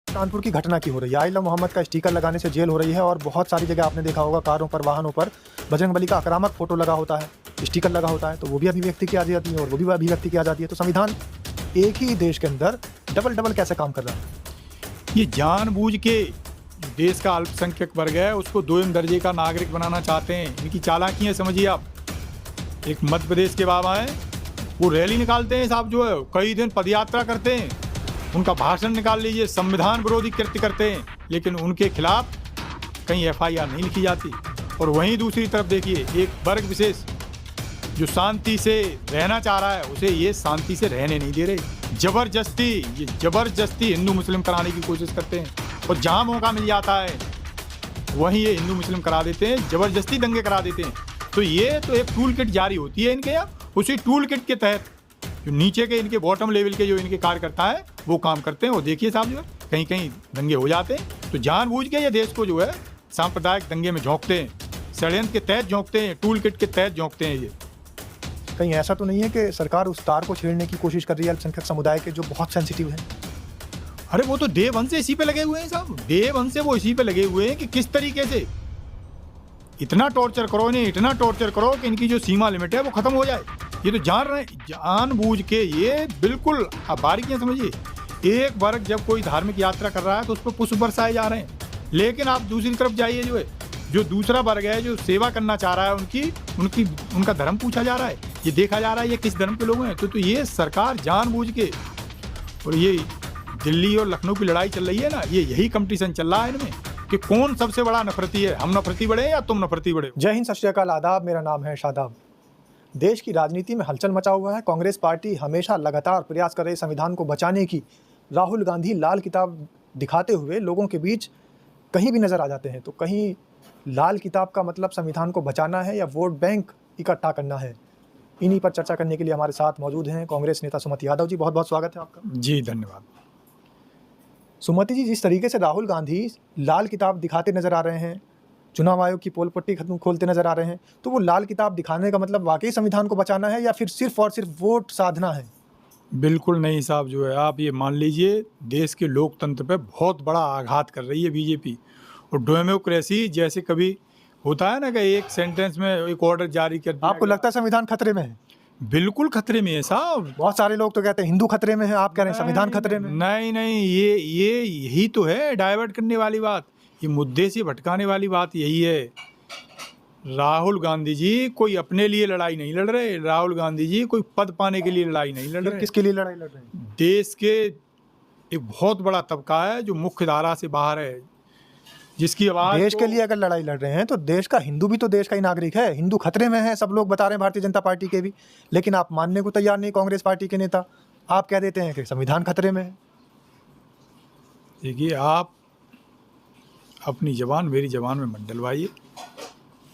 कानपुर की घटना की हो रही है। आइला मोहम्मद का स्टिकर लगाने से जेल हो रही है और बहुत सारी जगह आपने देखा होगा कारों पर, वाहनों पर बजरंगबली का आक्रामक फोटो लगा होता है, स्टिकर लगा होता है, तो वो भी अभिव्यक्ति की आज़ादी है और वो भी अभिव्यक्ति की आज़ादी है। तो संविधान एक ही देश के अंदर डबल डबल कैसे काम कर रहा है? ये जानबूझ के देश का अल्पसंख्यक वर्ग है उसको दोयम दर्जे का नागरिक बनाना चाहते हैं। इनकी चालाकियाँ समझिए आप। एक मध्य प्रदेश के बाबा हैं, वो रैली निकालते हैं साहब, जो है कई दिन पदयात्रा करते हैं, उनका भाषण निकाल लीजिए, संविधान विरोधी कृत्य करते हैं, लेकिन उनके खिलाफ कहीं एफआईआर नहीं लिखी जाती। और वहीं दूसरी तरफ देखिए, एक वर्ग विशेष जो शांति से रहना चाह रहा है उसे ये शांति से रहने नहीं दे रहे। जबरदस्ती हिंदू मुस्लिम कराने की कोशिश करते हैं और जहाँ मौका मिल जाता है वहीं ये हिंदू मुस्लिम करा देते हैं, जबरदस्ती दंगे करा देते हैं। तो ये तो एक टूल किट जारी होती है इनके यहाँ, उसी टूल किट के तहत जो नीचे के इनके बॉटम लेवल के जो इनके कार्यकर्ता है वो काम करते हैं। और देखिए साहब, जो है कहीं कहीं दंगे हो जाते हैं। तो जानबूझ के ये देश को जो है सांप्रदायिक दंगे में झोंकते हैं, षड्यंत्र के तहत झोंकते हैं, टूल किट के तहत झोंकते हैं। ये कहीं ऐसा तो नहीं है कि सरकार उस तार को छेड़ने की कोशिश कर रही है अल्पसंख्यक समुदाय के, जो बहुत सेंसिटिव है? अरे वो तो डे वन से इसी पे लगे हुए हैं साहब, डे वन से वो इसी पे लगे हुए हैं कि किस तरीके से इतना टॉर्चर करो इन्हें, इतना टॉर्चर करो कि इनकी जो सीमा लिमिट है वो खत्म हो जाए। ये तो जान रहे हैं, जानबूझ के ये बिल्कुल। आप बारीकियां समझिए, एक वर्ग जब कोई धार्मिक यात्रा कर रहा है तो उस पर पुष्प बरसाए जा रहे हैं, लेकिन आप दूसरी तरफ जाइए, जो दूसरा वर्ग है जो सेवा करना चाह रहा है उनका धर्म पूछा जा रहा है, ये देखा जा रहा है ये किस धर्म के लोग हैं। तो ये सरकार जानबूझ के, और ये दिल्ली और लखनऊ की लड़ाई चल रही है ना, ये यही कंपटीशन चल रहा है इनमें कि कौन सबसे बड़ा नफरती है, हम नफरती बड़े या तुम नफरती बड़े। जय हिंद, सत श्री अकाल, आदाब। मेरा नाम है शादाब। देश की राजनीति में हलचल मचा हुआ है। कांग्रेस पार्टी हमेशा लगातार प्रयास कर रही संविधान को बचाने की। राहुल गांधी लाल किताब दिखाते हुए लोगों के बीच कहीं भी नजर आ जाते हैं। तो कहीं लाल किताब का मतलब संविधान को बचाना है या वोट बैंक इकट्ठा करना है? इन्हीं पर चर्चा करने के लिए हमारे साथ मौजूद हैं कांग्रेस नेता सुमति यादव जी। बहुत बहुत स्वागत है आपका। जी धन्यवाद। सुमति जी, जिस तरीके से राहुल गांधी लाल किताब दिखाते नजर आ रहे हैं, चुनाव आयोग की पोल पट्टी खोलते नजर आ रहे हैं, तो वो लाल किताब दिखाने का मतलब वाकई संविधान को बचाना है या फिर सिर्फ और सिर्फ वोट साधना है? बिल्कुल नहीं साहब, जो है आप ये मान लीजिए, देश के लोकतंत्र पे बहुत बड़ा आघात कर रही है बीजेपी। और डेमोक्रेसी जैसे कभी होता है ना कि एक सेंटेंस में एक ऑर्डर जारी कर दिया। आपको लगता है संविधान खतरे में है? बिल्कुल खतरे में है साहब। बहुत सारे लोग तो कहते हैं हिंदू खतरे में है, आप कह रहे हैं संविधान खतरे में? नहीं, ये यही तो है डाइवर्ट करने वाली बात, ये मुद्दे से भटकाने वाली बात यही है। राहुल गांधी जी कोई अपने लिए लड़ाई नहीं लड़ रहे, राहुल गांधी जी कोई पद पाने के लिए लड़ाई नहीं लड़ रहे। किसके लिए लड़ाई लड़ रहे हैं? देश के एक बहुत बड़ा तबका है जो मुख्य धारा से बाहर है, जिसकी आवाज देश के लिए अगर लड़ाई लड़ रहे हैं तो देश का हिंदू भी तो देश का ही नागरिक है। हिंदू खतरे में है, सब लोग बता रहे हैं, भारतीय जनता पार्टी के भी, लेकिन आप मानने को तैयार नहीं। कांग्रेस पार्टी के नेता आप कह देते हैं कि संविधान खतरे में है। देखिए, आप अपनी जबान मेरी जबान में मत डलवाइए।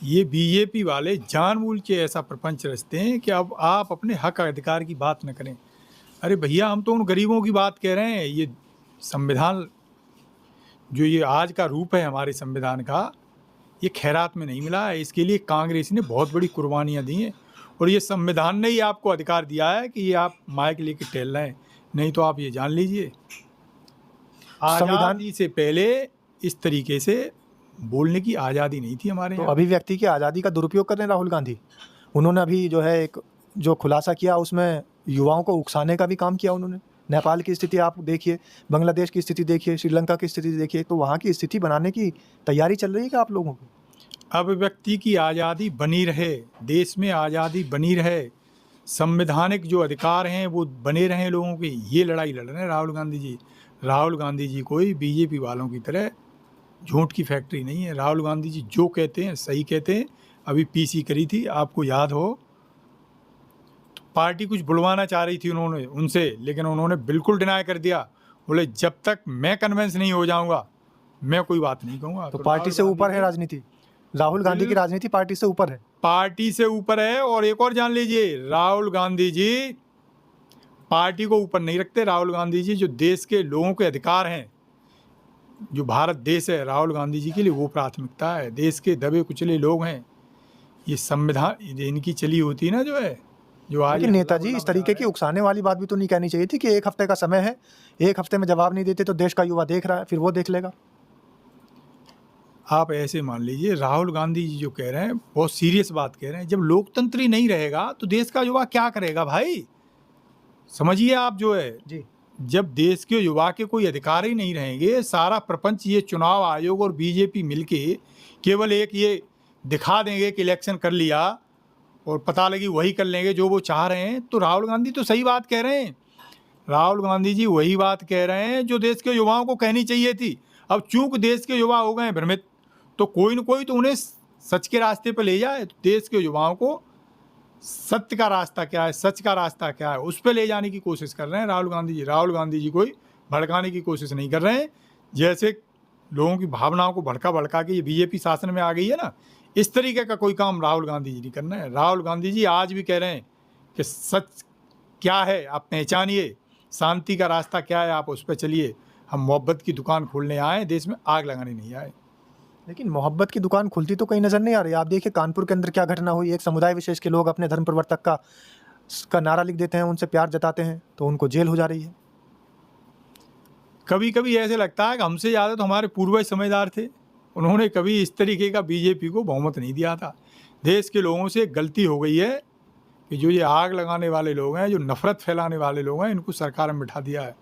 ये बीजेपी वाले जानबूझ के ऐसा प्रपंच रचते हैं कि अब आप अपने हक अधिकार की बात न करें। अरे भैया, हम तो उन गरीबों की बात कह रहे हैं। ये संविधान जो ये आज का रूप है हमारे संविधान का, ये खैरात में नहीं मिला है। इसके लिए कांग्रेस ने बहुत बड़ी कुर्बानियाँ दी हैं और ये संविधान ने ही आपको अधिकार दिया है कि ये आप माइक लेके टहल रहे हैं। नहीं तो आप ये जान लीजिए, आज़ादी से पहले इस तरीके से बोलने की आज़ादी नहीं थी हमारे यहाँ। तो अभिव्यक्ति की आज़ादी का दुरुपयोग कर रहे हैं राहुल गांधी। उन्होंने अभी जो है एक जो खुलासा किया उसमें युवाओं को उकसाने का भी काम किया उन्होंने। नेपाल की स्थिति आप देखिए, बांग्लादेश की स्थिति देखिए, श्रीलंका की स्थिति देखिए, तो वहाँ की स्थिति बनाने की तैयारी चल रही है क्या आप लोगों की? अभिव्यक्ति की आज़ादी बनी रहे, देश में आज़ादी बनी रहे, संवैधानिक जो अधिकार हैं वो बने रहें लोगों के, ये लड़ाई लड़ रहे हैं राहुल गांधी जी। राहुल गांधी जी कोई बीजेपी वालों की तरह झूठ की फैक्ट्री नहीं है। राहुल गांधी जी जो कहते हैं सही कहते हैं। अभी पीसी करी थी, आपको याद हो, तो पार्टी कुछ बुलवाना चाह रही थी उन्होंने उनसे, लेकिन उन्होंने बिल्कुल डिनाई कर दिया। बोले जब तक मैं कन्विंस नहीं हो जाऊंगा मैं कोई बात नहीं कहूँगा। तो पार्टी से ऊपर है राजनीति। राहुल गांधी की राजनीति पार्टी से ऊपर है। पार्टी से ऊपर है। और एक और जान लीजिए, राहुल गांधी जी पार्टी को ऊपर नहीं रखते। राहुल गांधी जी जो देश के लोगों के अधिकार हैं, जो भारत देश है, राहुल गांधी जी के लिए वो प्राथमिकता है। देश के दबे कुचले लोग हैं। ये संविधान इनकी चली होती ना जो है, जो आज लेकिन नेताजी इस तरीके की उकसाने वाली बात भी तो नहीं कहनी चाहिए थी कि 1 हफ्ते का समय है, 1 हफ्ते में जवाब नहीं देते तो देश का युवा देख रहा है, फिर वो देख लेगा। आप ऐसे मान लीजिए, राहुल गांधी जी जो कह रहे हैं बहुत सीरियस बात कह रहे हैं। जब लोकतंत्र ही नहीं रहेगा तो देश का युवा क्या करेगा भाई? समझिए आप जो है, जी। जब देश के युवा के कोई अधिकार ही नहीं रहेंगे, सारा प्रपंच ये चुनाव आयोग और बीजेपी मिलके केवल एक ये दिखा देंगे कि इलेक्शन कर लिया और पता लगी वही कर लेंगे जो वो चाह रहे हैं, तो राहुल गांधी तो सही बात कह रहे हैं। राहुल गांधी जी वही बात कह रहे हैं जो देश के युवाओं को कहनी चाहिए थी। अब चूंकि देश के युवा हो गए भ्रमित, तो कोई न कोई तो उन्हें सच के रास्ते पर ले जाए। तो देश के युवाओं को सत्य का रास्ता क्या है, सच का रास्ता क्या है, उस पर ले जाने की कोशिश कर रहे हैं राहुल गांधी जी। राहुल गांधी जी कोई भड़काने की कोशिश नहीं कर रहे हैं। जैसे लोगों की भावनाओं को भड़का के ये बीजेपी शासन में आ गई है ना, इस तरीके का कोई काम राहुल गांधी जी नहीं कर रहे हैं। राहुल गांधी जी आज भी कह रहे हैं कि सच क्या है आप पहचानिए, शांति का रास्ता क्या है आप उस पर चलिए। हम मोहब्बत की दुकान खोलने आए, देश में आग लगाने नहीं आए। लेकिन मोहब्बत की दुकान खुलती तो कहीं नजर नहीं आ रही। आप देखिए कानपुर के अंदर क्या घटना हुई। एक समुदाय विशेष के लोग अपने धर्म प्रवर्तक का नारा लिख देते हैं, उनसे प्यार जताते हैं, तो उनको जेल हो जा रही है। कभी कभी ऐसे लगता है कि हमसे ज़्यादा तो हमारे पूर्वज समझदार थे। उन्होंने कभी इस तरीके का बीजेपी को बहुमत नहीं दिया था। देश के लोगों से एक गलती हो गई है कि जो ये आग लगाने वाले लोग हैं, जो नफ़रत फैलाने वाले लोग हैं, इनको सरकार में बिठा दिया है।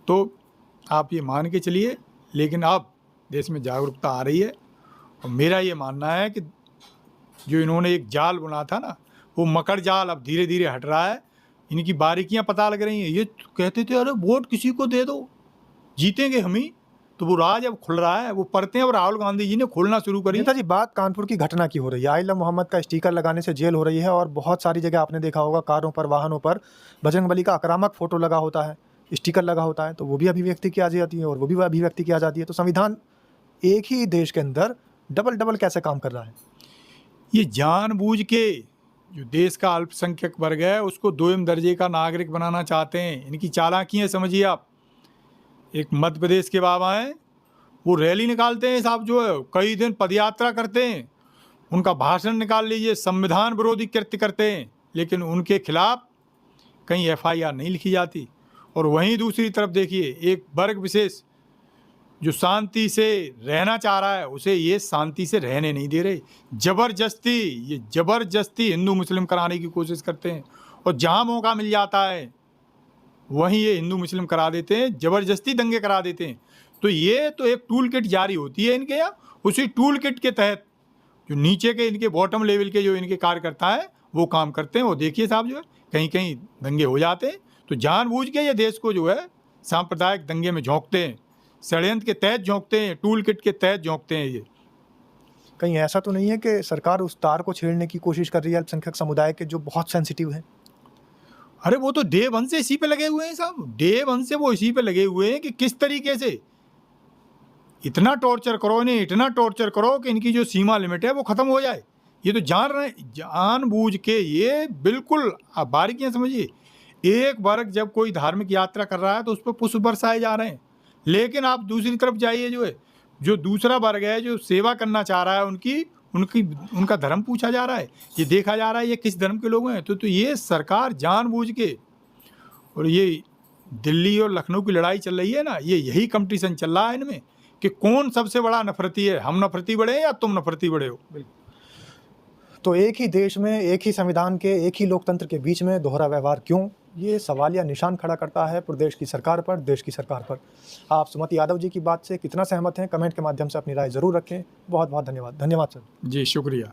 तो आप ये मान के चलिए, लेकिन अब देश में जागरूकता आ रही है। और मेरा ये मानना है कि जो इन्होंने एक जाल बुना था ना, वो मकर जाल अब धीरे धीरे हट रहा है। इनकी बारीकियां पता लग रही हैं। ये कहते थे अरे वोट किसी को दे दो, जीतेंगे हम ही, तो वो राज अब खुल रहा है। वो पढ़ते हैं और राहुल गांधी जी ने खोलना शुरू करी। नेताजी बात कानपुर की घटना की हो रही है। आई लव मोहम्मद का स्टिकर लगाने से जेल हो रही है, और बहुत सारी जगह आपने देखा होगा कारों पर, वाहनों पर बजरंगबली का आक्रामक फोटो लगा होता है, स्टिकर लगा होता है, तो वो भी अभिव्यक्ति की आ जाती है और वो भी अभिव्यक्ति की आ जाती है। तो संविधान एक ही देश के अंदर डबल कैसे काम कर रहा है? ये जानबूझ के जो देश का अल्पसंख्यक वर्ग है उसको 2म दर्जे का नागरिक बनाना चाहते हैं। इनकी चालाकियाँ समझिए आप। एक मध्य प्रदेश के बाबा हैं, वो रैली निकालते हैं साहब, जो है कई दिन पदयात्रा करते हैं, उनका भाषण निकाल लीजिए, संविधान विरोधी कृत्य करते हैं, लेकिन उनके खिलाफ कहीं FIR नहीं लिखी जाती। और वहीं दूसरी तरफ देखिए, एक वर्ग विशेष जो शांति से रहना चाह रहा है, उसे ये शांति से रहने नहीं दे रहे। जबरदस्ती हिंदू मुस्लिम कराने की कोशिश करते हैं, और जहाँ मौका मिल जाता है वहीं ये हिंदू मुस्लिम करा देते हैं, ज़बरदस्ती दंगे करा देते हैं। तो ये तो एक टूल किट जारी होती है इनके यहाँ, उसी टूल किट के तहत जो नीचे के इनके बॉटम लेवल के जो इनके कार्यकर्ता हैं वो काम करते हैं। वो देखिए साहब, जो है कहीं कहीं दंगे हो जाते हैं। तो जानबूझ के ये देश को जो है सांप्रदायिक दंगे में झोंकते हैं, षड्यंत्र के तहत झोंकते हैं, टूल किट के तहत झोंकते हैं। ये कहीं ऐसा तो नहीं है कि सरकार उस तार को छेड़ने की कोशिश कर रही है अल्पसंख्यक समुदाय के, जो बहुत सेंसिटिव है? अरे वो तो डे 1 से इसी पे लगे हुए हैं साहब। डे 1 से वो इसी पे लगे हुए हैं कि किस तरीके से इतना टॉर्चर करो इन्हें, इतना टॉर्चर करो कि इनकी जो सीमा लिमिट है वो ख़त्म हो जाए। ये तो जान रहे हैं, जानबूझ के ये बिल्कुल। आप बारीकियाँ समझिए। एक वर्ग जब कोई धार्मिक यात्रा कर रहा है तो उस पर पुष्प बरसाए जा रहे हैं, लेकिन आप दूसरी तरफ जाइए, जो है जो दूसरा वर्ग है जो सेवा करना चाह रहा है, उनका धर्म पूछा जा रहा है, ये देखा जा रहा है ये किस धर्म के लोग हैं। तो ये सरकार जानबूझ के, और ये दिल्ली और लखनऊ की लड़ाई चल रही है ना, ये यही कंपटीशन चल रहा है इनमें कि कौन सबसे बड़ा नफरती है, हम नफरती बड़े हैं या तुम नफरती बड़े हो। तो एक ही देश में, एक ही संविधान के, एक ही लोकतंत्र के बीच में दोहरा व्यवहार क्यों? ये सवालिया निशान खड़ा करता है प्रदेश की सरकार पर, देश की सरकार पर। आप सुमति यादव जी की बात से कितना सहमत हैं, कमेंट के माध्यम से अपनी राय ज़रूर रखें। बहुत बहुत धन्यवाद। धन्यवाद सर। जी शुक्रिया।